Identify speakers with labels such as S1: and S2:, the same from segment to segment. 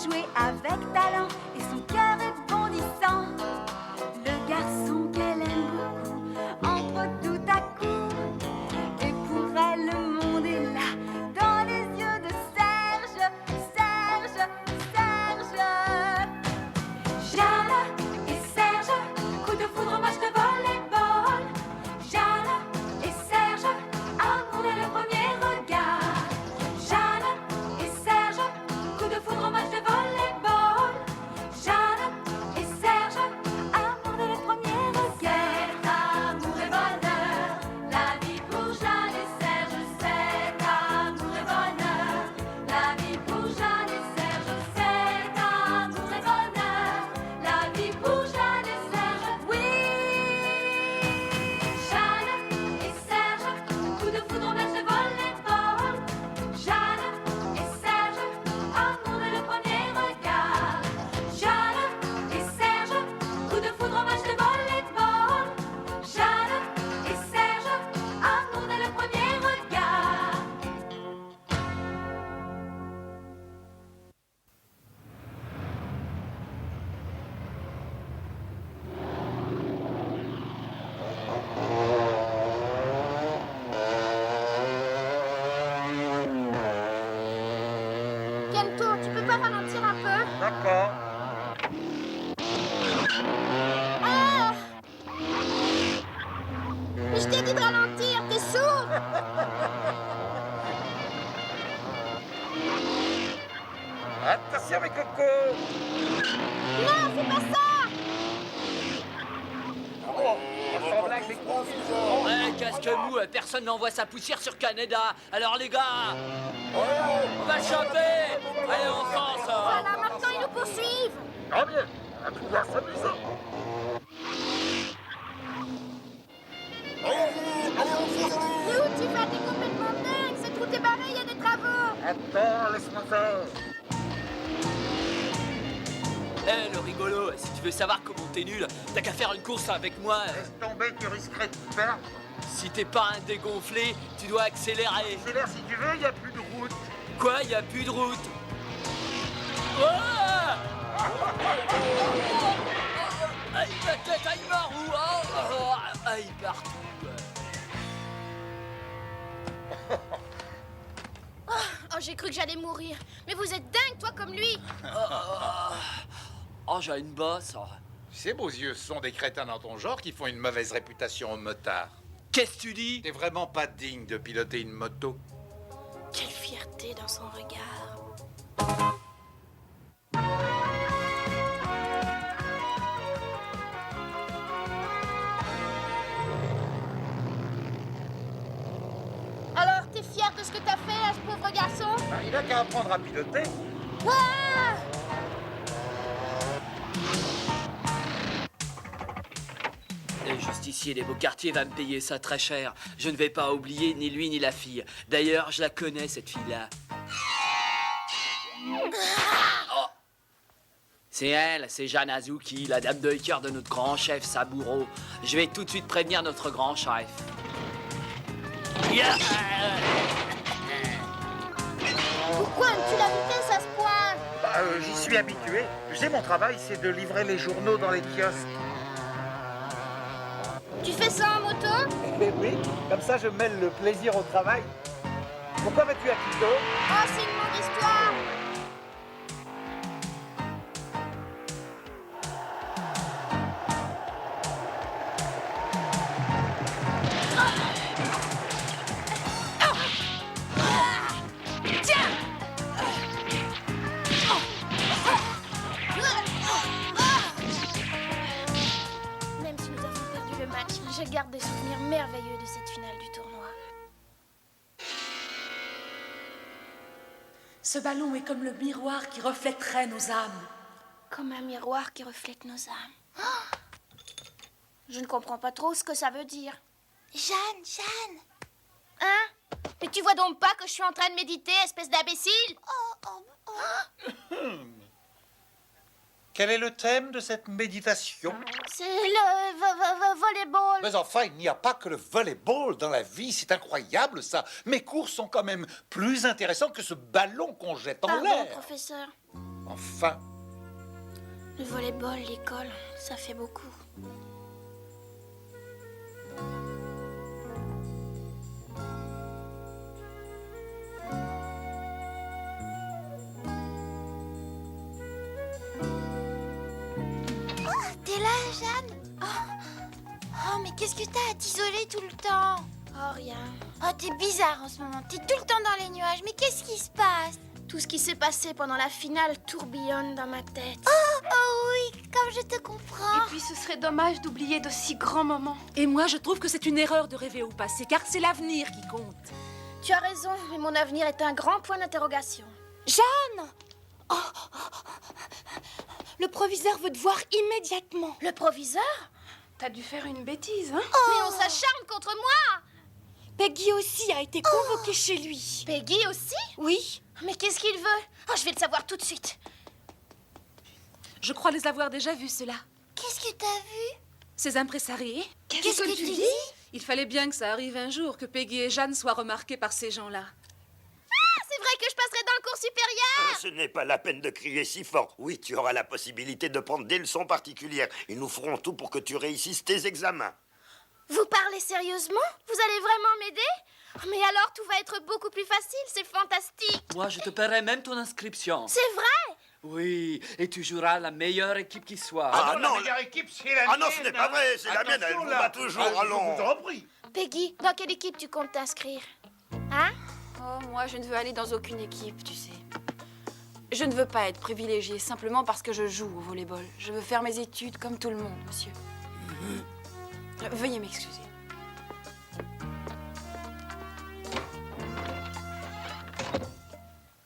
S1: jouer avec talent et son cœur est bondissant. Le garçon qu'elle aime beaucoup entre tout à coup. Et pour elle, le monde est là, dans les yeux de Serge, Serge, Serge. Jeanne et Serge, coup de foudre, match de volleyball. Jeanne et Serge, amour dès le premier regard. Jeanne et Serge, coup de foudre, match de volleyball. Jeanne et Serge, amour dès le premier regard. Amour et bonheur, la vie pour Jeanne et Serge. C'est amour et bonheur, la vie pour Jeanne et Serge. C'est amour et bonheur, la vie pour Jeanne et Serge. Oui, Jeanne et Serge, coup de foudre, match de volleyball. Jeanne et Serge, amour dès le premier regard. Jeanne et Serge, coup de foudre, match de volleyball. Jeanne et Serge, amour dès le premier regard.
S2: Kento, tu peux pas ralentir un peu?
S3: D'accord.
S2: Ah! Mais je t'ai dit de ralentir, t'es sourd?
S3: Attention mes cocos.
S2: Non, fais pas ça!
S3: Oh, sans blague les cocos.
S4: Ouais, casque mou, personne n'envoie sa poussière sur Canada. Alors les gars, on va le choper. Allez, on fonce.
S2: Voilà, maintenant ils nous poursuivent!
S3: Tant mieux, on va pouvoir s'amuser.
S2: Lou, tu vas t'es complètement dingue! Cette route est barrée, il y a des travaux!
S3: Attends, laisse-moi faire.
S4: Eh, le rigolo, si tu veux savoir comment t'es nul, t'as qu'à faire une course avec moi.
S3: Laisse tomber, tu risquerais de perdre.
S4: Si t'es pas un dégonflé, tu dois accélérer.
S3: Accélère si tu veux, il n'y a plus de route.
S4: Quoi, y a plus de route? Ah! Aïe, ma tête, aïe, ma roue. Aïe, partout.
S2: Oh, j'ai cru que j'allais mourir. Mais vous êtes dingue, toi, comme lui!
S4: Oh, j'ai une bosse.
S5: Ces beaux yeux, ce sont des crétins dans ton genre qui font une mauvaise réputation aux motards.
S4: Qu'est-ce que tu dis?
S5: T'es vraiment pas digne de piloter une moto.
S2: Quelle fierté dans son regard! Alors, t'es fier de ce que t'as fait à ce pauvre garçon?
S3: Ben, il a qu'à apprendre à piloter.
S2: Ah!
S4: Le justicier des beaux quartiers va me payer ça très cher. Je ne vais pas oublier ni lui ni la fille. D'ailleurs, je la connais, cette fille-là. Oh. C'est elle, c'est Jeanne Azuki, la dame de cœur de notre grand chef Saburo. Je vais tout de suite prévenir notre grand chef. Yeah.
S2: Pourquoi aimes-tu la vitesse à ce point?
S3: J'y suis habitué. Tu sais, mon travail, c'est de livrer les journaux dans les kiosques.
S2: Tu fais ça en moto?
S3: Eh oui, comme ça, je mêle le plaisir au travail. Pourquoi vas-tu à Quito?
S2: Oh, c'est une longue histoire! Même si nous avons perdu le match, je garde des souvenirs merveilleux de cette finale du tournoi.
S6: Ce ballon est comme le miroir qui reflèterait nos âmes.
S2: Comme un miroir qui reflète nos âmes. Oh, je ne comprends pas trop ce que ça veut dire. Jeanne! Hein? Mais tu vois donc pas que je suis en train de méditer, espèce d'imbécile?
S3: Quel est le thème de cette méditation?
S2: C'est le volleyball.
S3: Mais enfin, il n'y a pas que le volleyball dans la vie, c'est incroyable ça. Mes cours sont quand même plus intéressants que ce ballon qu'on jette en
S2: Pardon,
S3: l'air.
S2: professeur.
S5: Enfin.
S2: Le volleyball, l'école, ça fait beaucoup.
S7: T'es là, Jeanne? Oh, mais qu'est-ce que t'as à t'isoler tout le temps?
S2: Oh, rien.
S7: Oh, t'es bizarre en ce moment. T'es tout le temps dans les nuages. Mais qu'est-ce qui se passe?
S2: Tout ce qui s'est passé pendant la finale tourbillonne dans ma tête.
S7: Oh oui, comme je te comprends.
S1: Et puis ce serait dommage d'oublier de si grands moments.
S6: Et moi, je trouve que c'est une erreur de rêver au passé, car c'est l'avenir qui compte.
S2: Tu as raison, mais mon avenir est un grand point d'interrogation.
S7: Jeanne! Le proviseur veut te voir immédiatement.
S2: Le proviseur?
S1: T'as dû faire une bêtise, hein?
S2: Mais on s'acharne contre moi!
S7: Peggy aussi a été convoquée chez lui.
S2: Peggy aussi?
S7: Oui.
S2: Mais qu'est-ce qu'il veut? Oh, je vais le savoir tout de suite.
S6: Je crois les avoir déjà vus, ceux-là.
S7: Qu'est-ce que t'as vu?
S6: Ces impresariés.
S7: Qu'est-ce que tu dis?
S6: Il fallait bien que ça arrive un jour, que Peggy et Jeanne soient remarquées par ces gens-là.
S2: C'est vrai que je passerai dans le cours supérieur!
S8: Ce n'est pas la peine de crier si fort. Oui, tu auras la possibilité de prendre des leçons particulières. Et nous ferons tout pour que tu réussisses tes examens.
S2: Vous parlez sérieusement? Vous allez vraiment m'aider? Mais alors tout va être beaucoup plus facile, c'est fantastique!
S4: Moi, je te paierai même ton inscription.
S2: C'est vrai?
S4: Oui, et tu joueras la meilleure équipe qui soit.
S8: Ah non,
S5: la meilleure équipe, c'est la
S8: Ah non,
S5: mienne,
S8: ce n'est pas
S5: hein.
S8: vrai, c'est la mienne, elle
S5: Attention,
S8: vous
S5: là.
S8: bat toujours,
S5: Ah,
S8: allons.
S5: Je vous en prie.
S2: Peggy, dans quelle équipe tu comptes t'inscrire? Hein?
S9: Oh, moi, je ne veux aller dans aucune équipe, tu sais. Je ne veux pas être privilégiée simplement parce que je joue au volleyball. Je veux faire mes études comme tout le monde, monsieur. Veuillez m'excuser.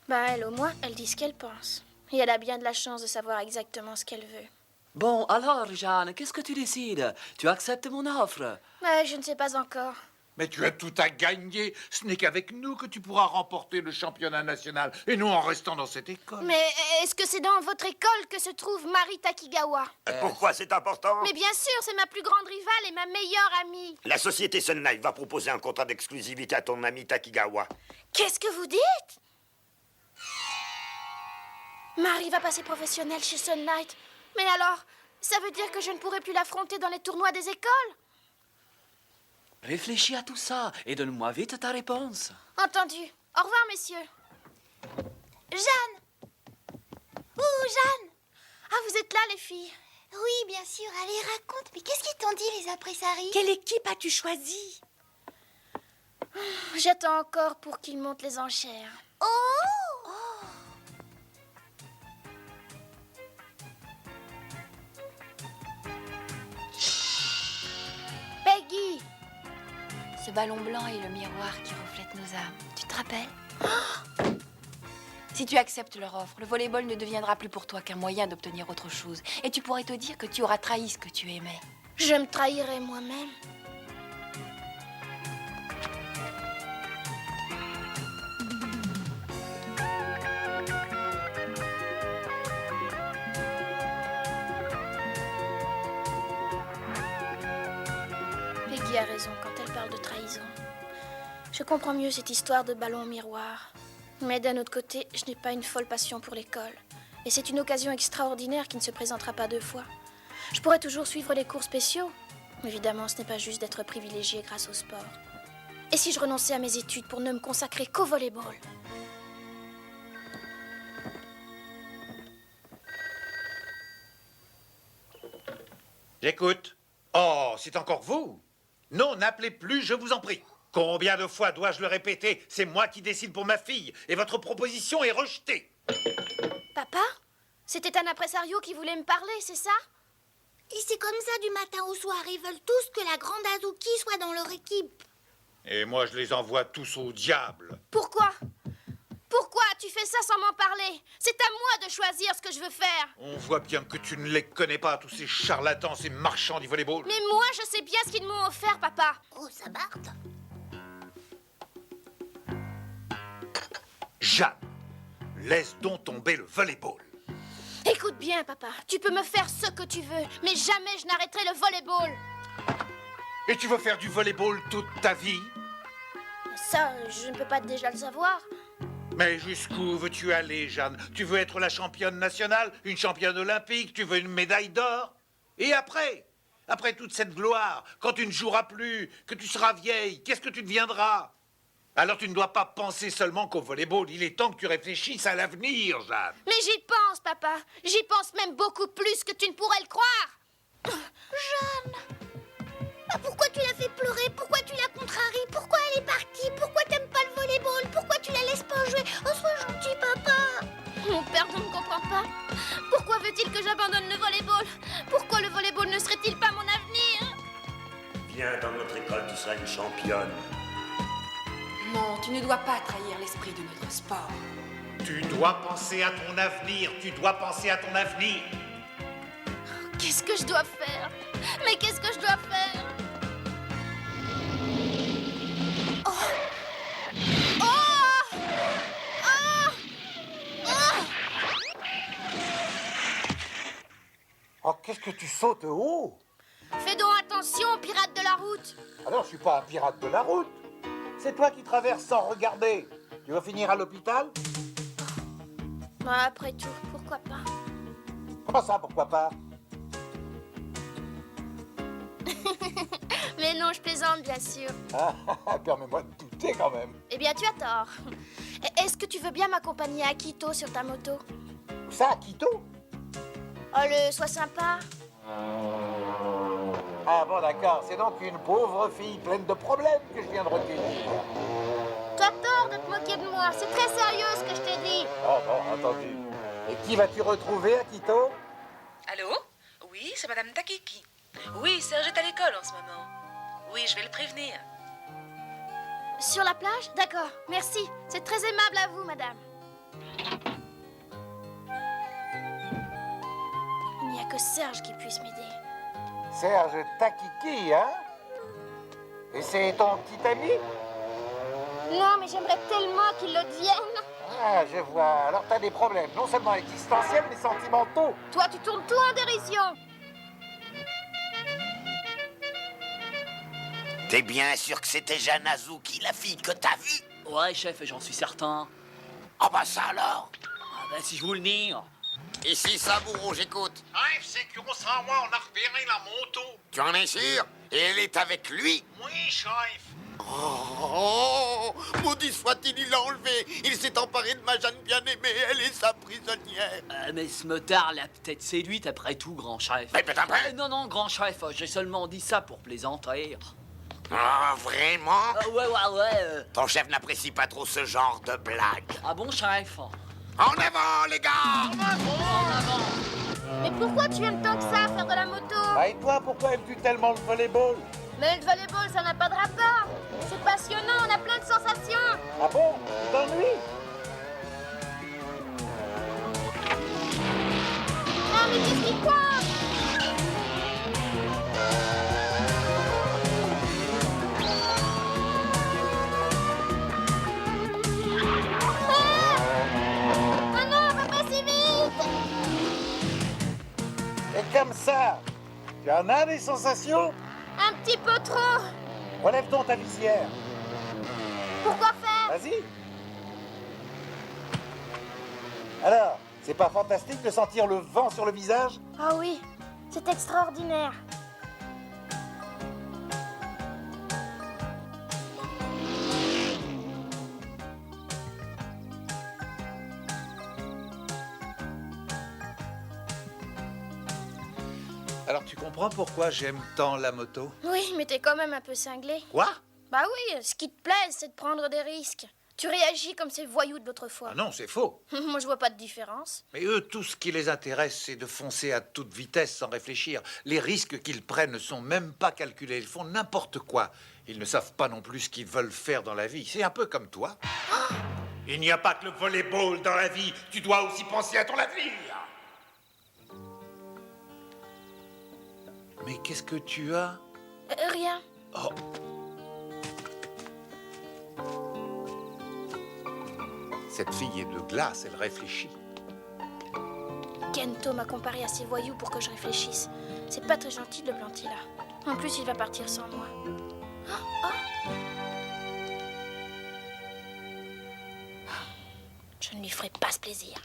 S2: Bah elle, au moins, elle dit ce qu'elle pense. Et elle a bien de la chance de savoir exactement ce qu'elle veut.
S4: Bon, alors, Jeanne, qu'est-ce que tu décides? Tu acceptes mon offre?
S2: Mais je ne sais pas encore.
S5: Mais tu as tout à gagner. Ce n'est qu'avec nous que tu pourras remporter le championnat national. Et nous en restant dans cette école.
S2: Mais est-ce que c'est dans votre école que se trouve Mari Takigawa?
S8: Pourquoi c'est important?
S2: Mais bien sûr, c'est ma plus grande rivale et ma meilleure amie.
S8: La société Sun Life va proposer un contrat d'exclusivité à ton ami Takigawa.
S2: Qu'est-ce que vous dites? Marie va passer professionnelle chez Sun Knight. Mais alors, ça veut dire que je ne pourrai plus l'affronter dans les tournois des écoles?
S4: Réfléchis à tout ça et donne-moi vite ta réponse.
S2: Entendu. Au revoir, messieurs.
S7: Jeanne! Jeanne!
S2: Ah, vous êtes là, les filles?
S7: Oui, bien sûr. Allez, raconte. Mais qu'est-ce qu'ils t'ont dit, les impresaris?
S6: Quelle équipe as-tu choisi?
S2: J'attends encore pour qu'ils montent les enchères.
S7: Oh!
S2: Peggy!
S9: Ce ballon blanc est le miroir qui reflète nos âmes. Tu te rappelles? Si tu acceptes leur offre, le volleyball ne deviendra plus pour toi qu'un moyen d'obtenir autre chose. Et tu pourrais te dire que tu auras trahi ce que tu aimais.
S2: Je me trahirai moi-même. Peggy a raison quand elle parle de trahison. Je comprends mieux cette histoire de ballon miroir. Mais d'un autre côté, je n'ai pas une folle passion pour l'école. Et c'est une occasion extraordinaire qui ne se présentera pas deux fois. Je pourrais toujours suivre les cours spéciaux. Évidemment, ce n'est pas juste d'être privilégié grâce au sport. Et si je renonçais à mes études pour ne me consacrer qu'au volleyball?
S5: J'écoute. Oh, c'est encore vous? Non, n'appelez plus, je vous en prie. Combien de fois dois-je le répéter? C'est moi qui décide pour ma fille. Et votre proposition est rejetée.
S2: Papa? C'était un impresario qui voulait me parler, c'est ça?
S7: Et c'est comme ça du matin au soir. Ils veulent tous que la grande Azuki soit dans leur équipe.
S5: Et moi, je les envoie tous au diable.
S2: Pourquoi? Pourquoi tu fais ça sans m'en parler? C'est à moi de choisir ce que je veux faire.
S5: On voit bien que tu ne les connais pas, tous ces charlatans, ces marchands du volleyball.
S2: Mais moi, je sais bien ce qu'ils m'ont offert, papa.
S7: Oh, ça barde.
S5: Jeanne, laisse donc tomber le volleyball.
S2: Écoute bien, papa. Tu peux me faire ce que tu veux, mais jamais je n'arrêterai le volleyball.
S5: Et tu veux faire du volleyball toute ta vie?
S2: Ça, je ne peux pas déjà le savoir.
S5: Mais jusqu'où veux-tu aller, Jeanne? Tu veux être la championne nationale, une championne olympique, tu veux une médaille d'or? Et après? Après toute cette gloire, quand tu ne joueras plus, que tu seras vieille, qu'est-ce que tu deviendras? Alors tu ne dois pas penser seulement qu'au volleyball. Il est temps que tu réfléchisses à l'avenir, Jeanne.
S2: Mais j'y pense, papa. J'y pense même beaucoup plus que tu ne pourrais le croire.
S7: Jeanne, pourquoi tu l'as fait pleurer? Pourquoi tu l'as contrarie? Pourquoi elle est partie? Pourquoi t'aimes pas le volleyball? Pourquoi tu la laisses pas jouer? Oh, sois gentil, papa.
S2: Mon père ne me comprend pas. Pourquoi veut-il que j'abandonne le volleyball? Pourquoi le volleyball ne serait-il pas mon avenir?
S8: Viens dans notre école, tu seras une championne.
S9: Non, tu ne dois pas trahir l'esprit de notre sport.
S5: Tu dois penser à ton avenir, tu dois penser à ton avenir.
S2: Qu'est-ce que je dois faire? Mais qu'est-ce que je dois faire? Oh! Oh! Oh! Oh!
S3: Oh, qu'est-ce que tu sautes haut?
S2: Fais donc attention, pirate de la route.
S3: Alors, je suis pas un pirate de la route. C'est toi qui traverses sans regarder. Tu vas finir à l'hôpital?
S2: Bah, après tout, pourquoi pas?
S3: Comment ça, pourquoi pas?
S2: Mais non, je plaisante, bien sûr.
S3: Ah, permets-moi de douter quand même.
S2: Eh bien, tu as tort. Est-ce que tu veux bien m'accompagner à Quito sur ta moto?
S3: Où ça, à Quito?
S2: Oh, le sois sympa.
S3: Ah bon, d'accord. C'est donc une pauvre fille pleine de problèmes que je viens de recueillir.
S2: Tu as tort de te moquer de moi. C'est très sérieux ce que je t'ai dit.
S3: Oh bon, entendu. Et qui vas-tu retrouver à Quito?
S6: Allô? Oui, c'est Madame Takiki. Oui, Serge est à l'école en ce moment. Oui, je vais le prévenir.
S2: Sur la plage? D'accord, merci. C'est très aimable à vous, madame. Il n'y a que Serge qui puisse m'aider.
S3: Serge Takiki, hein? Et c'est ton petit ami?
S2: Non, mais j'aimerais tellement qu'il le devienne.
S3: Ah, je vois. Alors t'as des problèmes, non seulement existentiels, mais sentimentaux.
S2: Toi, tu tournes tout en dérision.
S8: T'es bien sûr que c'était Jeanne Azuki, la fille que t'as vue?
S4: Ouais, chef, j'en suis certain.
S8: Ah bah ça alors?
S4: Ah bah, si je vous le dis.
S8: Ici, Saburo, j'écoute.
S5: Bref, c'est Kurosawa, on a repéré la moto.
S8: Tu en es sûr? Et elle est avec lui?
S5: Oui, chef.
S8: Oh, maudit soit-il, il l'a enlevé. Il s'est emparé de ma Jeanne bien-aimée, elle est sa prisonnière.
S4: Mais ce motard l'a peut-être séduite après tout, grand chef.
S8: Mais peut-être après.
S4: Non, non, grand chef, j'ai seulement dit ça pour plaisanter.
S8: Ah, vraiment?
S4: Ouais.
S8: Ton chef n'apprécie pas trop ce genre de blague.
S4: Ah bon, chef?
S8: En avant, les gars!
S2: Mais pourquoi tu aimes tant que ça faire de la moto?
S3: Ah, et toi, pourquoi aimes-tu tellement le volleyball?
S2: Mais le volleyball, ça n'a pas de rapport. C'est passionnant, on a plein de sensations.
S3: Ah bon? Tu t'ennuies?
S2: Ah, mais qu'est-ce qui coince? Ah non, va pas si vite.
S3: Et comme ça, tu en as des sensations?
S2: Un petit peu trop.
S3: Relève donc ta visière.
S2: Pourquoi faire?
S3: Vas-y. Alors, c'est pas fantastique de sentir le vent sur le visage?
S2: Ah oui, c'est extraordinaire.
S5: Alors tu comprends pourquoi j'aime tant la moto?
S2: Oui, mais t'es quand même un peu cinglé.
S5: Quoi?
S2: Bah oui, ce qui te plaît, c'est de prendre des risques. Tu réagis comme ces voyous de l'autre fois.
S5: Ah non, c'est faux.
S2: Moi, je vois pas de différence.
S5: Mais eux, tout ce qui les intéresse, c'est de foncer à toute vitesse sans réfléchir. Les risques qu'ils prennent ne sont même pas calculés. Ils font n'importe quoi. Ils ne savent pas non plus ce qu'ils veulent faire dans la vie. C'est un peu comme toi. Il n'y a pas que le volleyball dans la vie. Tu dois aussi penser à ton avenir. Mais qu'est-ce que tu as?
S2: Rien.
S5: Oh. Cette fille est de glace, elle réfléchit.
S2: Kento m'a comparé à ces voyous pour que je réfléchisse. C'est pas très gentil de le planter là. En plus, il va partir sans moi. Je ne lui ferai pas ce plaisir.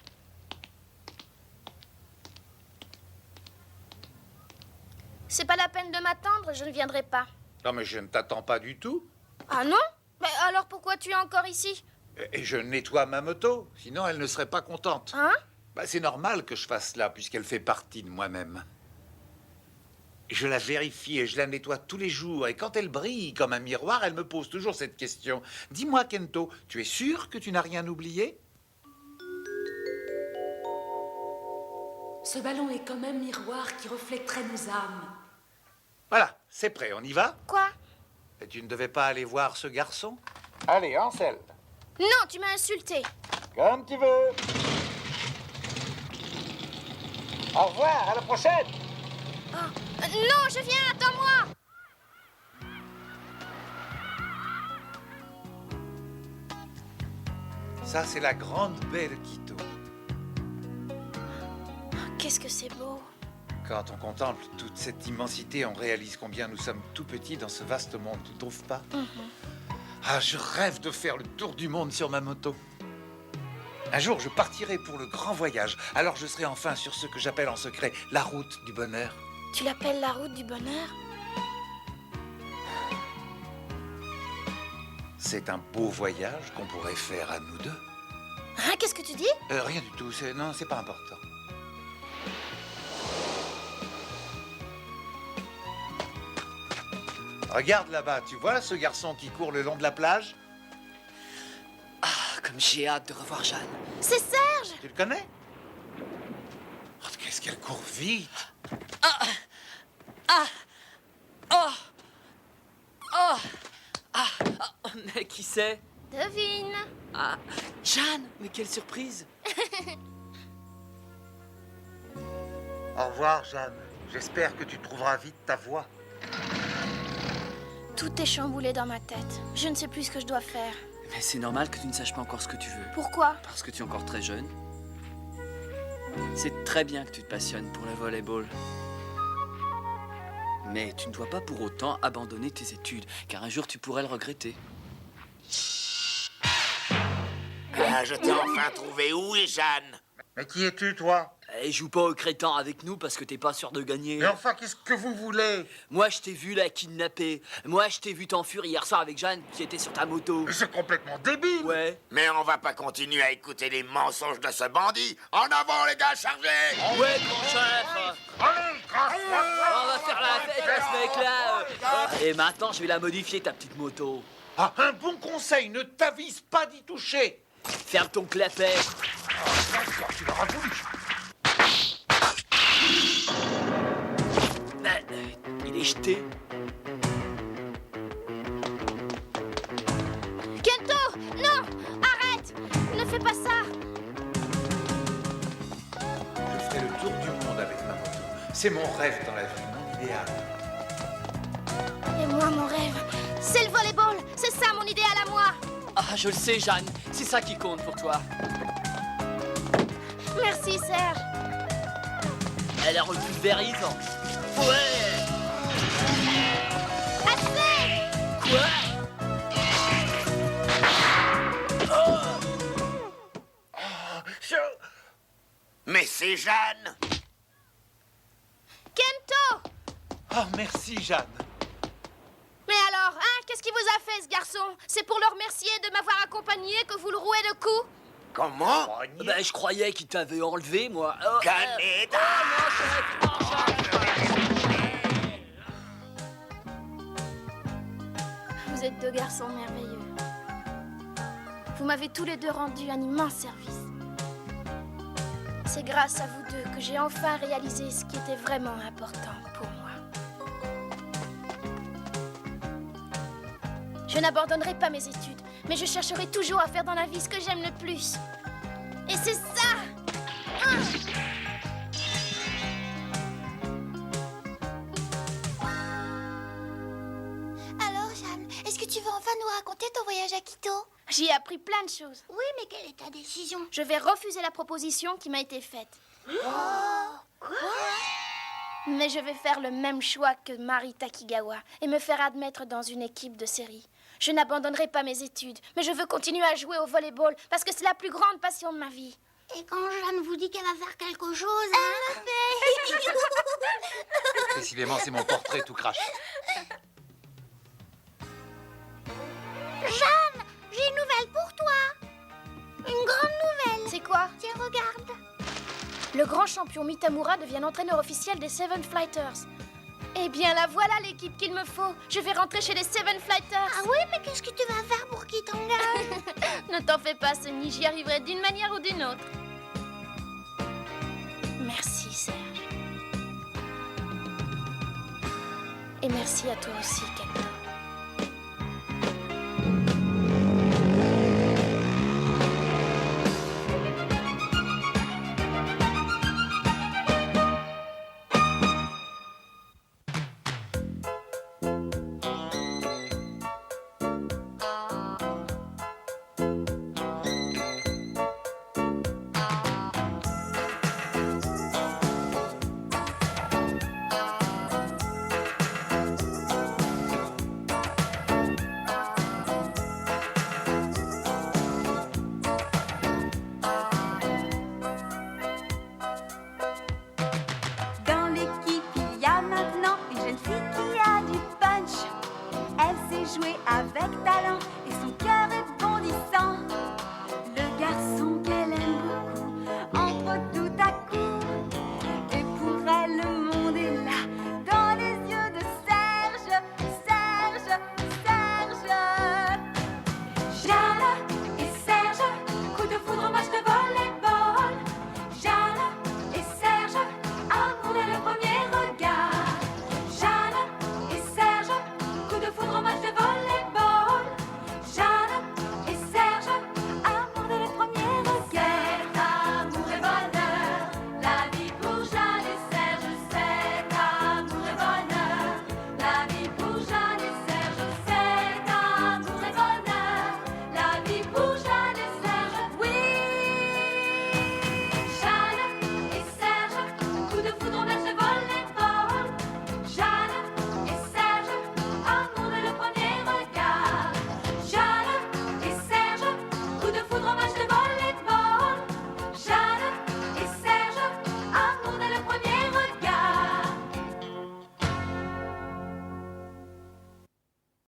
S2: C'est pas la peine de m'attendre, je ne viendrai pas.
S5: Non, mais je ne t'attends pas du tout.
S2: Ah non? Mais alors pourquoi tu es encore ici?
S5: Et je nettoie ma moto, sinon elle ne serait pas contente.
S2: Hein?
S5: Bah, c'est normal que je fasse cela, puisqu'elle fait partie de moi-même. Je la vérifie et je la nettoie tous les jours. Et quand elle brille comme un miroir, elle me pose toujours cette question. Dis-moi, Kento, tu es sûr que tu n'as rien oublié?
S1: Ce ballon est comme un miroir qui reflèterait nos âmes.
S5: Voilà, c'est prêt, on y va?
S2: Quoi?
S5: Et tu ne devais pas aller voir ce garçon? Allez, Ansel.
S2: Non, tu m'as insulté.
S3: Comme tu veux. Au revoir, à la prochaine.
S2: Non, je viens, attends-moi.
S5: Ça, c'est la grande belle Quito.
S2: Qu'est-ce que c'est beau.
S5: Quand on contemple toute cette immensité, on réalise combien nous sommes tout petits dans ce vaste monde, tu ne trouves pas? Ah, je rêve de faire le tour du monde sur ma moto. Un jour, je partirai pour le grand voyage. Alors je serai enfin sur ce que j'appelle en secret la route du bonheur.
S2: Tu l'appelles la route du bonheur?
S5: C'est un beau voyage qu'on pourrait faire à nous deux.
S2: Hein, qu'est-ce que tu dis?
S5: Rien du tout, non, c'est pas important. Regarde là-bas, tu vois ce garçon qui court le long de la plage?
S4: Ah, comme j'ai hâte de revoir Jeanne.
S2: C'est Serge!
S5: Tu le connais? Oh, qu'est-ce qu'elle court vite!
S4: Mais qui c'est?
S2: Devine.
S4: Ah, Jeanne, mais quelle surprise!
S5: Au revoir, Jeanne. J'espère que tu trouveras vite ta voie.
S2: Tout est chamboulé dans ma tête. Je ne sais plus ce que je dois faire.
S4: Mais c'est normal que tu ne saches pas encore ce que tu veux.
S2: Pourquoi?
S4: Parce que tu es encore très jeune. C'est très bien que tu te passionnes pour le volleyball. Mais tu ne dois pas pour autant abandonner tes études, car un jour tu pourrais le regretter.
S8: Ah, je t'ai enfin trouvé. Où est Jeanne?
S5: Mais qui es-tu, toi?
S4: Et joue pas au crétin avec nous parce que t'es pas sûr de gagner.
S5: Mais enfin, qu'est-ce que vous voulez?
S4: Moi, je t'ai vu la kidnapper. Moi, je t'ai vu t'enfuir hier soir avec Jeanne qui était sur ta moto.
S5: Mais c'est complètement débile!
S4: Ouais.
S8: Mais on va pas continuer à écouter les mensonges de ce bandit. En avant, les gars, chargez!
S4: Ouais, grand chef.
S5: Allez,
S4: On va faire la fête à ce mec-là. Et maintenant, je vais la modifier, ta petite moto.
S5: Ah, un bon conseil, ne t'avise pas d'y toucher!
S4: Ferme ton clapet.
S5: Tu l'auras voulu!
S4: Il est jeté.
S2: Kento! Non! Arrête! Ne fais pas ça!
S5: Je ferai le tour du monde avec ma moto. C'est mon rêve dans la vie, mon idéal.
S2: Et moi, mon rêve, c'est le volleyball! C'est ça mon idéal à moi!
S4: Ah, je le sais, Jeanne. C'est ça qui compte pour toi.
S2: Merci, Serge!
S4: Elle est repulvérisante. Ouais.
S2: Assez!
S4: Quoi?
S8: Mais c'est Jeanne!
S2: Kento!
S5: Oh, merci, Jeanne.
S2: Mais alors, hein? Qu'est-ce qui vous a fait, ce garçon? C'est pour le remercier de m'avoir accompagné que vous le rouez de coups?
S8: Comment?
S4: Ben, je croyais qu'il t'avait enlevé, moi.
S8: Caneda!
S2: Vous êtes deux garçons merveilleux. Vous m'avez tous les deux rendu un immense service. C'est grâce à vous deux que j'ai enfin réalisé ce qui était vraiment important pour moi. Je n'abandonnerai pas mes études, mais je chercherai toujours à faire dans la vie ce que j'aime le plus. Et c'est ça!
S7: Alors, Jeanne, est-ce que tu veux enfin nous raconter ton voyage à Quito?
S2: J'y ai appris plein de choses.
S7: Oui, mais quelle est ta décision?
S2: Je vais refuser la proposition qui m'a été faite. Mais je vais faire le même choix que Mari Takigawa et me faire admettre dans une équipe de série. Je n'abandonnerai pas mes études, mais je veux continuer à jouer au volleyball parce que c'est la plus grande passion de ma vie.
S7: Et quand Jeanne vous dit qu'elle va faire quelque chose, elle le fait.
S3: Décidément, c'est mon portrait tout craché.
S7: Jeanne, j'ai une nouvelle pour toi. Une grande nouvelle.
S2: C'est quoi?
S7: Tiens, regarde.
S2: Le grand champion Mitamura devient entraîneur officiel des Seven Flighters. Eh bien, la voilà l'équipe qu'il me faut. Je vais rentrer chez les Seven Flighters.
S7: Ah oui, mais qu'est-ce que tu vas faire pour qu'il t'engage?
S2: Ne t'en fais pas, Sonny, j'y arriverai d'une manière ou d'une autre. Merci, Serge. Et merci à toi aussi, Kento.